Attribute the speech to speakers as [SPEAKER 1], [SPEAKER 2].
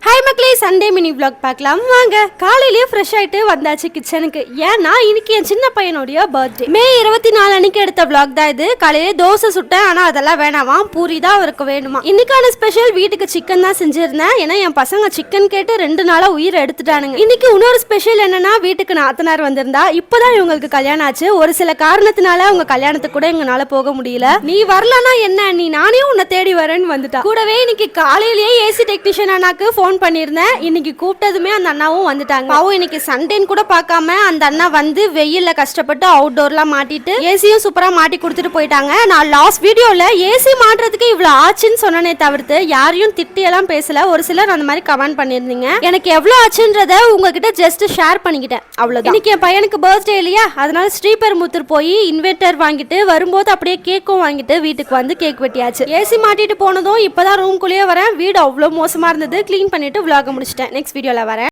[SPEAKER 1] Hi மக்களே, Sunday mini vlog பார்க்கலாம் வாங்க. காலையிலேயே ஃப்ரெஷ் ஆயிட்டு வந்தாச்சு கிச்சனுக்கு. ஏன்னா இன்னைக்கு என் சின்ன பையனுடைய பர்த்டே. மே 24 அன்னைக்கு எடுத்த vlog தான் இது. காலையிலே தோசை சுட்டேன், ஆனா அதெல்லாம் வேணாமா, பூரி தான் அவருக்கு வேணுமா. இன்னைக்கான ஸ்பெஷல் வீட்டுக்கு சிக்கன் தான் செஞ்சிருந்தேன். ஏன்னா என் பசங்க சிக்கன் கேட்டு 2 நாளா உயிரை எடுத்துட்டானுங்க. இன்னைக்கு இன்னொரு ஸ்பெஷல் என்னன்னா, வீட்டுக்கு நாத்தனார் வந்திருந்தா. இப்பதான் இவங்களுக்கு கல்யாணம் ஆச்சு. ஒரு சில காரணத்தினால அவங்க கல்யாணத்துக்கு கூட எங்கனால போக முடியல. நீ வரலன்னா என்ன, நீ நானே உன்னை தேடி வரேன்னு வந்துட்டா. கூடவே இன்னைக்கு காலையிலேயே ஏசி டெக்னீஷியன் அண்ணாக்கு ஃபோன் பண்ணிருந்தேன். இன்னைக்கு கூப்பிட்டதுமே அந்த அண்ணாவும் வந்துட்டாங்க. பாவம் இன்னைக்கு சண்டேன்னு கூட பார்க்காம அந்த அண்ணா வந்து வெயில்ல கஷ்டப்பட்டு அவுட்டோர்லாம் மாட்டிட்டு ஏசியும் சூப்பரா மாட்டி கொடுத்துட்டு போயிட்டாங்க. நான் லாஸ்ட் வீடியோல ஏசி மாட்டுறதுக்கு இவ்வளவு ஆச்சுன்னு சொன்னனே தவிர்த்து யாரையும் திட்டியெல்லாம் பேசல. ஒரு சிலர் அந்த மாதிரி கமெண்ட் பண்ணிருந்தீங்க. எனக்கு எவ்வளவு ஆச்சுன்றத உங்ககிட்ட ஜஸ்ட் ஷேர் பண்ணிக்கிட்டேன், அவ்வளவுதான். இன்னைக்கு என் பையனுக்கு பர்த்டே இல்லையா, அதனால ஸ்ரீபெரும்புத்தூர் போய் இன்வெர்டர் வாங்கிட்டு வரும்போது அப்படியே கேக்கும் வாங்கிட்டு வீட்டுக்கு வந்து கேக் வெட்டியாச்சு. ஏசி மாட்டிட்டு போனதும் இப்பதான் ரூம்குள்ளேயே வரேன். வீடு அவ்வளவு மோசமா இருந்தது. கிளீன் பண்ணிட்டு vlog முடிச்சிட்டேன். நெக்ஸ்ட் வீடியோல வரேன்.